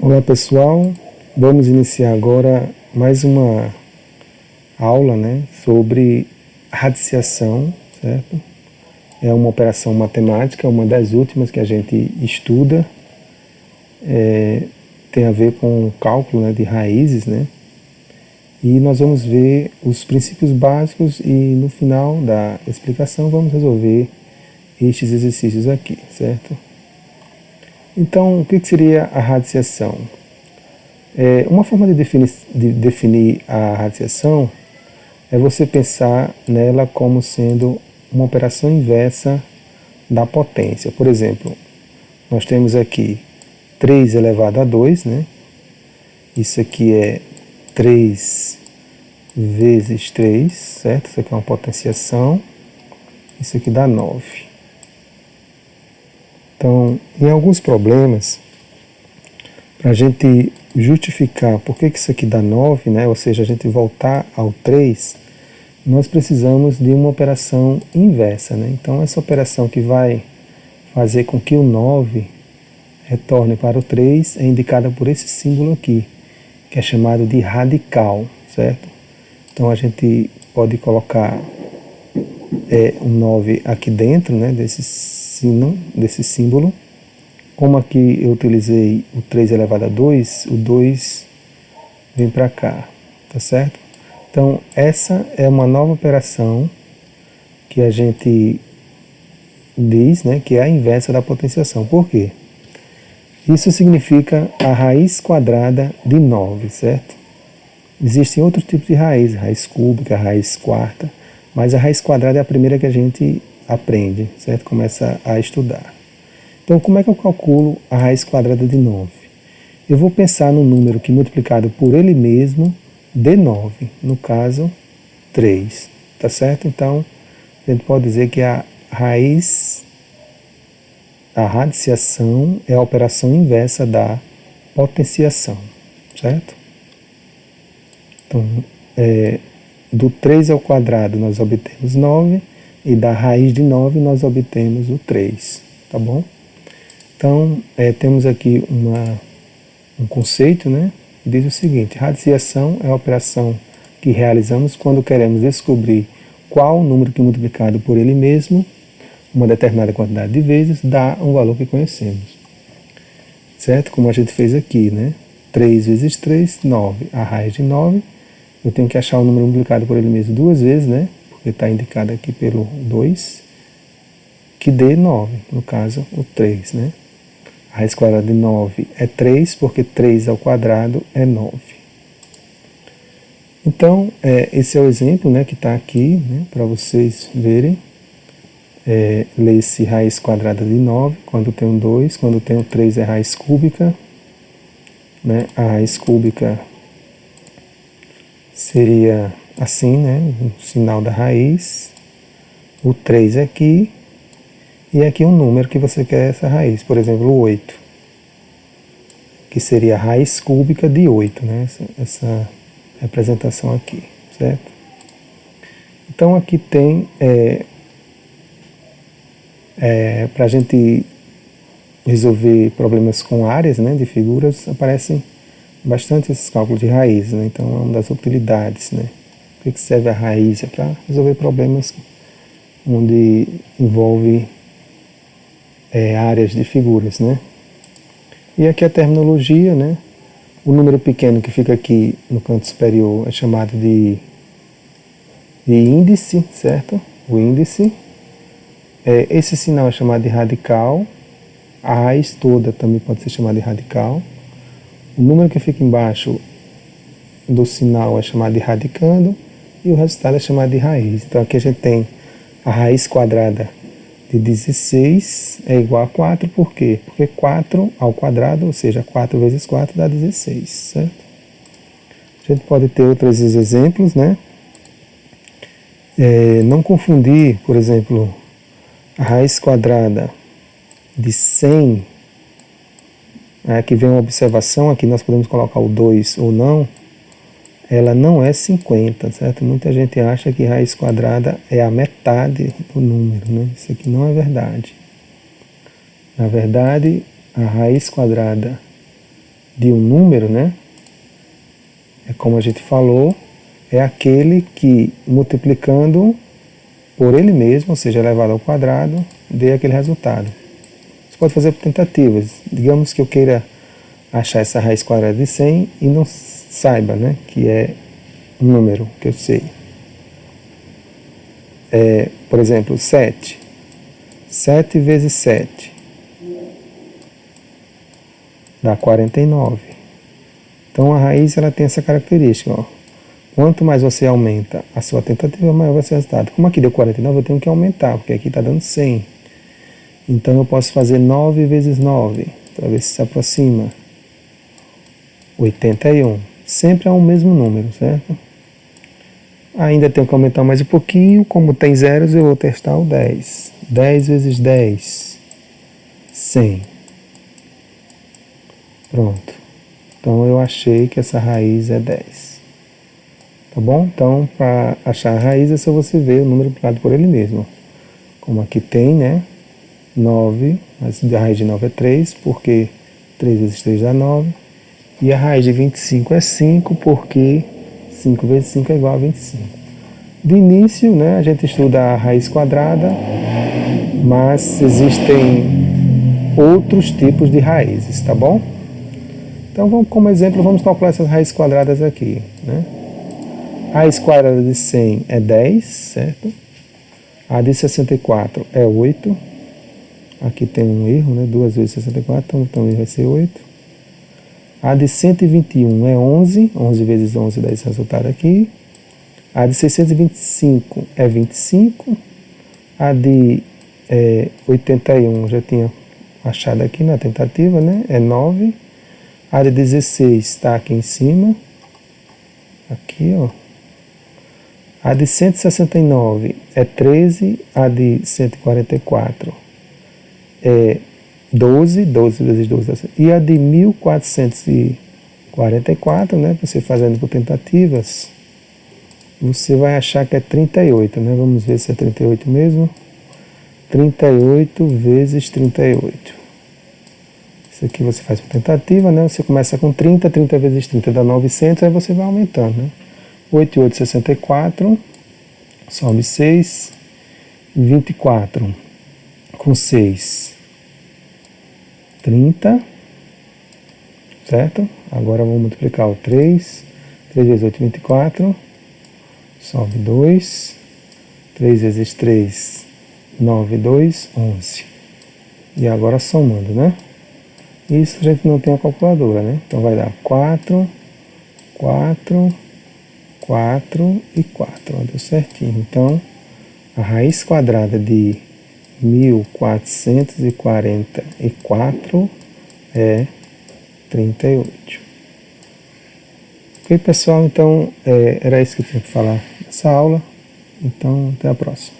Olá pessoal, vamos iniciar agora mais uma aula, sobre radiciação, certo? É uma operação matemática, uma das últimas que a gente estuda, tem a ver com o cálculo, de raízes, E nós vamos ver os princípios básicos e no final da explicação vamos resolver estes exercícios aqui, certo? Então, o que seria a radiciação? Uma forma de definir a radiciação é você pensar nela como sendo uma operação inversa da potência. Por exemplo, nós temos aqui 3 elevado a 2, Isso aqui é 3 vezes 3, certo? Isso aqui é uma potenciação. Isso aqui dá 9. Então, em alguns problemas, para a gente justificar por que isso aqui dá 9, ou seja, a gente voltar ao 3, nós precisamos de uma operação inversa. Então, essa operação que vai fazer com que o 9 retorne para o 3 é indicada por esse símbolo aqui, que é chamado de radical, certo? Então, a gente pode colocar um 9 aqui dentro, desse símbolo. Como aqui eu utilizei o 3 elevado a 2, o 2 vem para cá, tá certo? Então, essa é uma nova operação que a gente diz, que é a inversa da potenciação. Por quê? Isso significa a raiz quadrada de 9, certo? Existem outros tipos de raiz cúbica, raiz quarta, mas a raiz quadrada é a primeira que a gente aprende, certo? Começa a estudar. Então, como é que eu calculo a raiz quadrada de 9? Eu vou pensar no número que multiplicado por ele mesmo dê 9, no caso 3, tá certo? Então, a gente pode dizer que a radiciação é a operação inversa da potenciação, certo? Então, do 3 ao quadrado nós obtemos 9 e da raiz de 9 nós obtemos o 3, tá bom? Então, temos aqui um conceito, que diz o seguinte: radiciação é a operação que realizamos quando queremos descobrir qual número que multiplicado por ele mesmo, uma determinada quantidade de vezes, dá um valor que conhecemos. Certo? Como a gente fez aqui, 3 vezes 3, 9. A raiz de 9, eu tenho que achar o número multiplicado por ele mesmo 2 vezes, porque está indicado aqui pelo 2, que dê 9, no caso, o 3, A raiz quadrada de 9 é 3, porque 3 ao quadrado é 9. Então, esse é o exemplo que está aqui, para vocês verem. Lê-se raiz quadrada de 9, quando tem um 2, quando tem um 3 é raiz cúbica. A raiz cúbica seria assim, o sinal da raiz. O 3 aqui. E aqui um número que você quer essa raiz, por exemplo, o 8, que seria a raiz cúbica de 8, essa representação aqui, certo? Então aqui tem, para a gente resolver problemas com áreas de figuras, aparecem bastante esses cálculos de raiz, então é uma das utilidades. Para que serve a raiz? É para resolver problemas onde envolve áreas de figuras, E aqui a terminologia, o número pequeno que fica aqui no canto superior é chamado de índice, certo? O índice. Esse sinal é chamado de radical. A raiz toda também pode ser chamada de radical. O número que fica embaixo do sinal é chamado de radicando e o resultado é chamado de raiz. Então aqui a gente tem a raiz quadrada de 16 é igual a 4, por quê? Porque 4 ao quadrado, ou seja, 4 vezes 4 dá 16, certo? A gente pode ter outros exemplos, não confundir, por exemplo, a raiz quadrada de 100, aqui vem uma observação, aqui nós podemos colocar o 2 ou não, ela não é 50, certo? Muita gente acha que raiz quadrada é a metade do número, Isso aqui não é verdade. Na verdade, a raiz quadrada de um número, né? É como a gente falou, é aquele que multiplicando por ele mesmo, ou seja, elevado ao quadrado, dê aquele resultado. Você pode fazer por tentativas. Digamos que eu queira achar essa raiz quadrada de 100 e não saiba, né, que é um número que eu sei. Por exemplo, 7. 7 vezes 7 dá 49. Então a raiz ela tem essa característica. Ó. Quanto mais você aumenta a sua tentativa, maior vai ser o resultado. Como aqui deu 49, eu tenho que aumentar, porque aqui está dando 100. Então eu posso fazer 9 vezes 9, para ver se aproxima. 81. Sempre é o mesmo número, certo? Ainda tenho que aumentar mais um pouquinho. Como tem zeros, eu vou testar o 10. 10 vezes 10, 100. Pronto. Então eu achei que essa raiz é 10. Tá bom? Então, para achar a raiz, é só você ver o número multiplicado por ele mesmo. Como aqui tem, né? 9, mas a raiz de 9 é 3, porque 3 vezes 3 dá 9. E a raiz de 25 é 5, porque 5 vezes 5 é igual a 25. De início, né, a gente estuda a raiz quadrada, mas existem outros tipos de raízes, tá bom? Então, como exemplo, vamos calcular essas raízes quadradas aqui, né? A raiz quadrada de 100 é 10, certo? A de 64 é 8. Aqui tem um erro, né? 2 vezes 64, então vai ser 8. A de 121 é 11. 11 vezes 11 dá esse resultado aqui. A de 625 é 25. A de 81 já tinha achado aqui na tentativa, né? É 9. A de 16 está aqui em cima. Aqui, ó. A de 169 é 13. A de 144 é 12. 12 vezes 12 e a de 1444, né? Você fazendo por tentativas, você vai achar que é 38, né? Vamos ver se é 38 mesmo. 38 vezes 38. Isso aqui você faz por tentativa, né? Você começa com 30, 30 vezes 30 dá 900, aí você vai aumentando, né? 8 e 8, 64, sobe 6, 24 com 6, 30, certo? Agora vamos multiplicar o 3, 3 vezes 8, 24, sobe 2, 3 vezes 3, 9, 2, 11. E agora somando, né? Isso a gente não tem a calculadora, né? Então vai dar 4, 4, 4 e 4. Ó, deu certinho. Então, a raiz quadrada de 1444 é 38. Ok, pessoal? Então, era isso que eu tinha que falar nessa aula. Então, até a próxima.